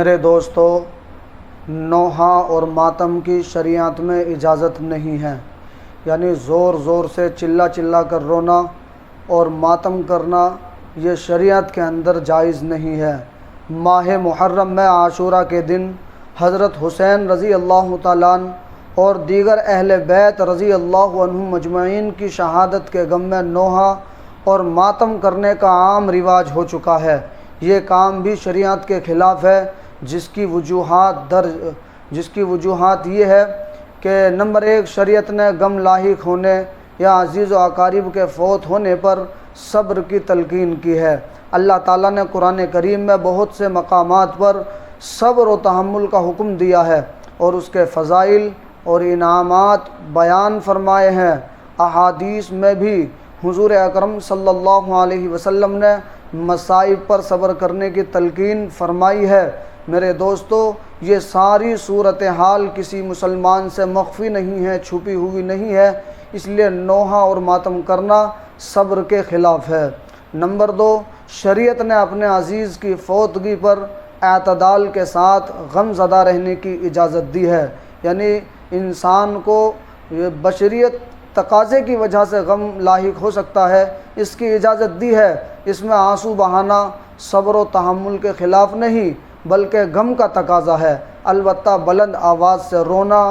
میرے دوستو، نوحہ اور ماتم کی شریعت میں اجازت نہیں ہے، یعنی زور زور سے چلا چلا کر رونا اور ماتم کرنا یہ شریعت کے اندر جائز نہیں ہے۔ ماہ محرم میں عاشورہ کے دن حضرت حسین رضی اللہ تعالیٰ عنہ اور دیگر اہل بیت رضی اللہ عنہم مجمعین کی شہادت کے غم میں نوحہ اور ماتم کرنے کا عام رواج ہو چکا ہے۔ یہ کام بھی شریعت کے خلاف ہے، جس کی وجوہات یہ ہے کہ نمبر 1، شریعت نے غم لاحق ہونے یا عزیز و اقارب کے فوت ہونے پر صبر کی تلقین کی ہے۔ اللہ تعالیٰ نے قرآن کریم میں بہت سے مقامات پر صبر و تحمل کا حکم دیا ہے اور اس کے فضائل اور انعامات بیان فرمائے ہیں۔ احادیث میں بھی حضور اکرم صلی اللہ علیہ وسلم نے مصائب پر صبر کرنے کی تلقین فرمائی ہے۔ میرے دوستو، یہ ساری صورتحال کسی مسلمان سے مخفی نہیں ہے، چھپی ہوئی نہیں ہے، اس لیے نوحہ اور ماتم کرنا صبر کے خلاف ہے۔ نمبر 2، شریعت نے اپنے عزیز کی فوتگی پر اعتدال کے ساتھ غم زدہ رہنے کی اجازت دی ہے، یعنی انسان کو بشریت تقاضے کی وجہ سے غم لاحق ہو سکتا ہے، اس کی اجازت دی ہے۔ اس میں آنسو بہانا صبر و تحمل کے خلاف نہیں بلکہ غم کا تقاضا ہے۔ البتہ بلند آواز سے رونا،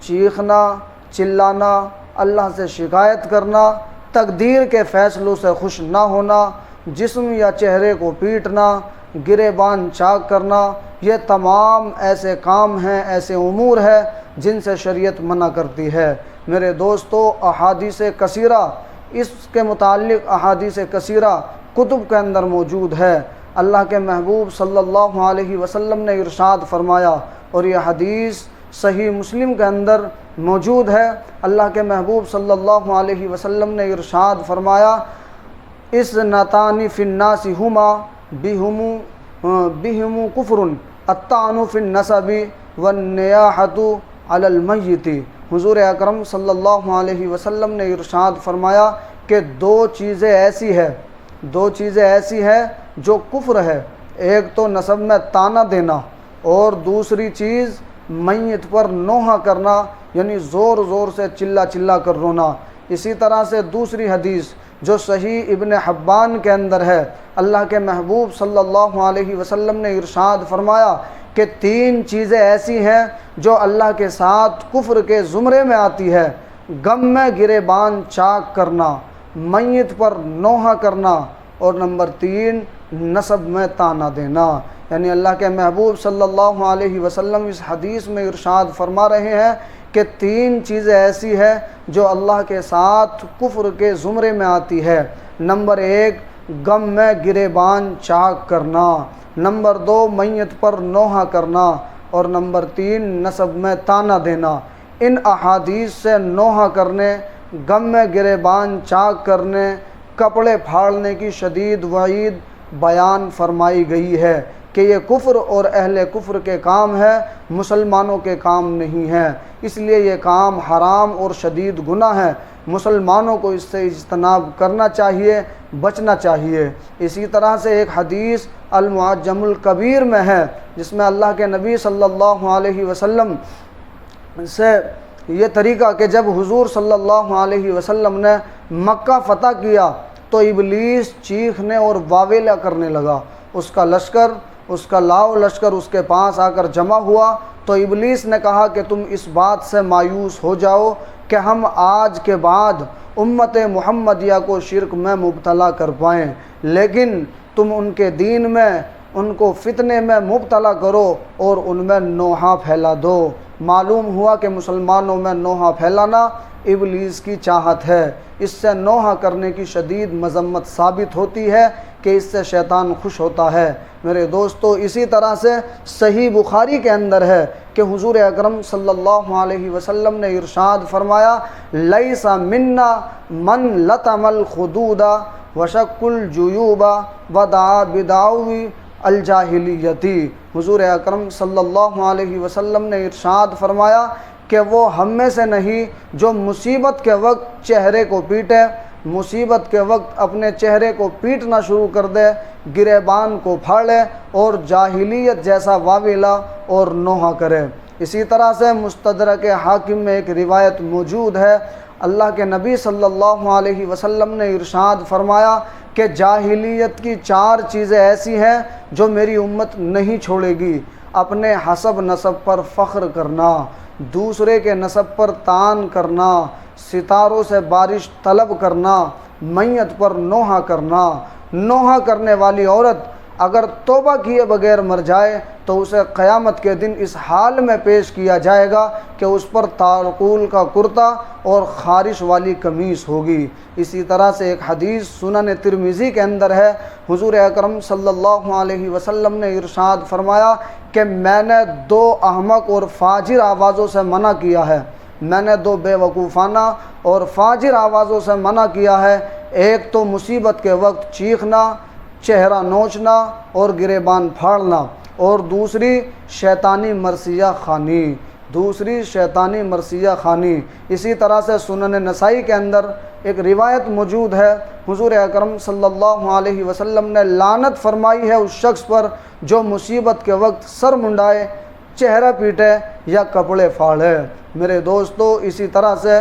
چیخنا، چلانا، اللہ سے شکایت کرنا، تقدیر کے فیصلوں سے خوش نہ ہونا، جسم یا چہرے کو پیٹنا، گریبان چاک کرنا، یہ تمام ایسے کام ہیں، ایسے امور ہیں جن سے شریعت منع کرتی ہے۔ میرے دوستو، احادیث کثیرہ، اس کے متعلق احادیث کثیرہ کتب کے اندر موجود ہے۔ اللہ کے محبوب صلی اللہ علیہ وسلم نے ارشاد فرمایا، اور یہ حدیث صحیح مسلم کے اندر موجود ہے۔ اللہ کے محبوب صلی اللہ علیہ وسلم نے ارشاد فرمایا، اثنتان فی الناس ہما بہم کفر الطعن فی النسب والنیاحۃ علی المیت۔ حضور اکرم صلی اللہ علیہ وسلم نے ارشاد فرمایا کہ دو چیزیں ایسی ہیں جو کفر ہے، ایک تو نسب میں طعنہ دینا اور دوسری چیز میت پر نوحہ کرنا، یعنی زور زور سے چلا چلا کر رونا۔ اسی طرح سے دوسری حدیث جو صحیح ابن حبان کے اندر ہے، اللہ کے محبوب صلی اللہ علیہ وسلم نے ارشاد فرمایا کہ 3 چیزیں ایسی ہیں جو اللہ کے ساتھ کفر کے زمرے میں آتی ہے: غم میں گریبان چاک کرنا، میت پر نوحہ کرنا، اور نمبر 3، نسب میں طعنہ دینا۔ یعنی اللہ کے محبوب صلی اللہ علیہ وسلم اس حدیث میں ارشاد فرما رہے ہیں کہ 3 چیزیں ایسی ہیں جو اللہ کے ساتھ کفر کے زمرے میں آتی ہے۔ نمبر 1، غم میں گریبان چاک کرنا، نمبر 2، میت پر نوحہ کرنا، اور نمبر 3، نسب میں طعنہ دینا۔ ان احادیث سے نوحہ کرنے، غم میں گریبان چاک کرنے، کپڑے پھاڑنے کی شدید وعید بیان فرمائی گئی ہے کہ یہ کفر اور اہل کفر کے کام ہے، مسلمانوں کے کام نہیں ہیں، اس لیے یہ کام حرام اور شدید گناہ ہے۔ مسلمانوں کو اس سے اجتناب کرنا چاہیے، بچنا چاہیے۔ اسی طرح سے ایک حدیث المعجم الکبیر میں ہے، جس میں اللہ کے نبی صلی اللہ علیہ وسلم سے یہ طریقہ کہ جب حضور صلی اللہ علیہ وسلم نے مکہ فتح کیا تو ابلیس چیخنے اور واویلا کرنے لگا۔ اس کا لاؤ لشکر اس کے پاس آ کر جمع ہوا تو ابلیس نے کہا کہ تم اس بات سے مایوس ہو جاؤ کہ ہم آج کے بعد امت محمدیہ کو شرک میں مبتلا کر پائیں، لیکن تم ان کے دین میں ان کو فتنے میں مبتلا کرو اور ان میں نوحہ پھیلا دو۔ معلوم ہوا کہ مسلمانوں میں نوحہ پھیلانا ابلیس کی چاہت ہے۔ اس سے نوحہ کرنے کی شدید مذمت ثابت ہوتی ہے کہ اس سے شیطان خوش ہوتا ہے۔ میرے دوستو، اسی طرح سے صحیح بخاری کے اندر ہے کہ حضور اکرم صلی اللہ علیہ وسلم نے ارشاد فرمایا، لیس منا من لطم الخدود وشق الجیوب ودعا بدعوی الجاہلیتی۔ حضور اکرم صلی اللہ علیہ وسلم نے ارشاد فرمایا کہ وہ ہم میں سے نہیں جو مصیبت کے وقت چہرے کو پیٹے، مصیبت کے وقت اپنے چہرے کو پیٹنا شروع کر دے، گریبان کو پھاڑے اور جاہلیت جیسا واویلا اور نوحہ کرے۔ اسی طرح سے مستدرک حاکم میں ایک روایت موجود ہے، اللہ کے نبی صلی اللہ علیہ وسلم نے ارشاد فرمایا کہ جاہلیت کی 4 چیزیں ایسی ہیں جو میری امت نہیں چھوڑے گی: اپنے حسب نسب پر فخر کرنا، دوسرے کے نسب پر طعن کرنا، ستاروں سے بارش طلب کرنا، میت پر نوحہ کرنا۔ نوحہ کرنے والی عورت اگر توبہ کیے بغیر مر جائے تو اسے قیامت کے دن اس حال میں پیش کیا جائے گا کہ اس پر تارقول کا کرتا اور خارش والی قمیص ہوگی۔ اسی طرح سے ایک حدیث سنن ترمذی کے اندر ہے، حضور اکرم صلی اللہ علیہ وسلم نے ارشاد فرمایا کہ میں نے 2 احمق اور فاجر آوازوں سے منع کیا ہے، میں نے 2 بے وقوفانہ اور فاجر آوازوں سے منع کیا ہے، ایک تو مصیبت کے وقت چیخنا، چہرہ نوچنا اور گریبان پھاڑنا، اور دوسری شیطانی مرثیہ خوانی۔ اسی طرح سے سنن نسائی کے اندر ایک روایت موجود ہے، حضور اکرم صلی اللہ علیہ وسلم نے لعنت فرمائی ہے اس شخص پر جو مصیبت کے وقت سر منڈائے، چہرہ پیٹے یا کپڑے پھاڑے۔ میرے دوستو، اسی طرح سے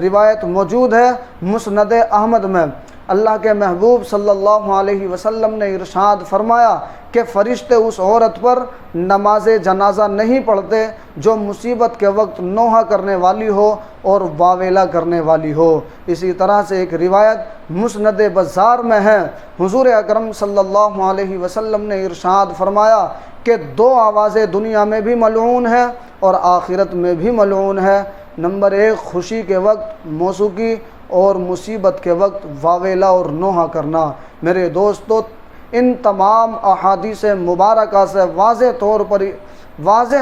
روایت موجود ہے مسند احمد میں، اللہ کے محبوب صلی اللہ علیہ وسلم نے ارشاد فرمایا کہ فرشتے اس عورت پر نماز جنازہ نہیں پڑھتے جو مصیبت کے وقت نوحہ کرنے والی ہو اور واویلا کرنے والی ہو۔ اسی طرح سے ایک روایت مسند بزار میں ہے، حضور اکرم صلی اللہ علیہ وسلم نے ارشاد فرمایا کہ 2 آوازیں دنیا میں بھی ملعون ہیں اور آخرت میں بھی ملعون ہے۔ نمبر 1 خوشی کے وقت موسیقی اور مصیبت کے وقت واویلا اور نوحہ کرنا۔ میرے دوستو، ان تمام احادیث مبارکہ سے واضح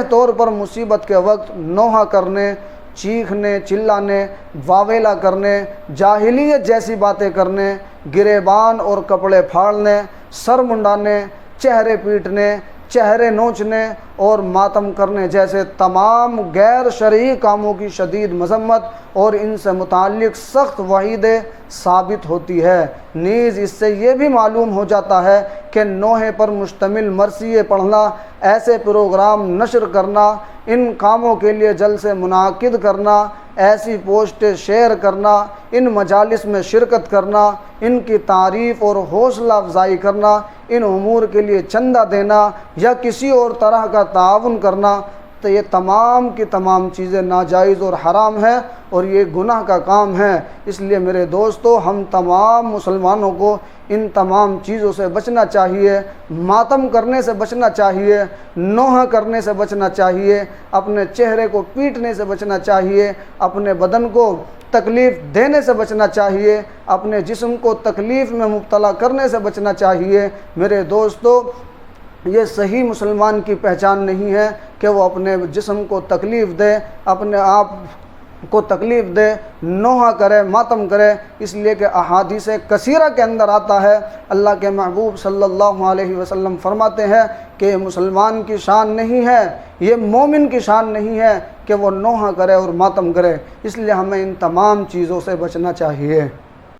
طور پر مصیبت کے وقت نوحہ کرنے، چیخنے، چلانے، واویلا کرنے، جاہلیت جیسی باتیں کرنے، گریبان اور کپڑے پھاڑنے، سر منڈانے، چہرے پیٹنے، چہرے نوچنے اور ماتم کرنے جیسے تمام غیر شرعی کاموں کی شدید مذمت اور ان سے متعلق سخت وعیدیں ثابت ہوتی ہے۔ نیز اس سے یہ بھی معلوم ہو جاتا ہے کہ نوحے پر مشتمل مرثیے پڑھنا، ایسے پروگرام نشر کرنا، ان کاموں کے لیے جلسے منعقد کرنا، ایسی پوسٹیں شیئر کرنا، ان مجالس میں شرکت کرنا، ان کی تعریف اور حوصلہ افزائی کرنا، ان امور کے لیے چندہ دینا یا کسی اور طرح کا تعاون کرنا، تو یہ تمام کی تمام چیزیں ناجائز اور حرام ہیں اور یہ گناہ کا کام ہے۔ اس لیے میرے دوستو، ہم تمام مسلمانوں کو ان تمام چیزوں سے بچنا چاہیے، ماتم کرنے سے بچنا چاہیے، نوحہ کرنے سے بچنا چاہیے، اپنے چہرے کو پیٹنے سے بچنا چاہیے، اپنے بدن کو تکلیف دینے سے بچنا چاہیے، اپنے جسم کو تکلیف میں مبتلا کرنے سے بچنا چاہیے۔ میرے دوستو، یہ صحیح مسلمان کی پہچان نہیں ہے کہ وہ اپنے جسم کو تکلیف دے، اپنے آپ کو تکلیف دے، نوحہ کرے، ماتم کرے، اس لیے کہ احادیث کثیرہ کے اندر آتا ہے، اللہ کے محبوب صلی اللہ علیہ وسلم فرماتے ہیں کہ یہ مسلمان کی شان نہیں ہے، یہ مومن کی شان نہیں ہے کہ وہ نوحہ کرے اور ماتم کرے۔ اس لیے ہمیں ان تمام چیزوں سے بچنا چاہیے۔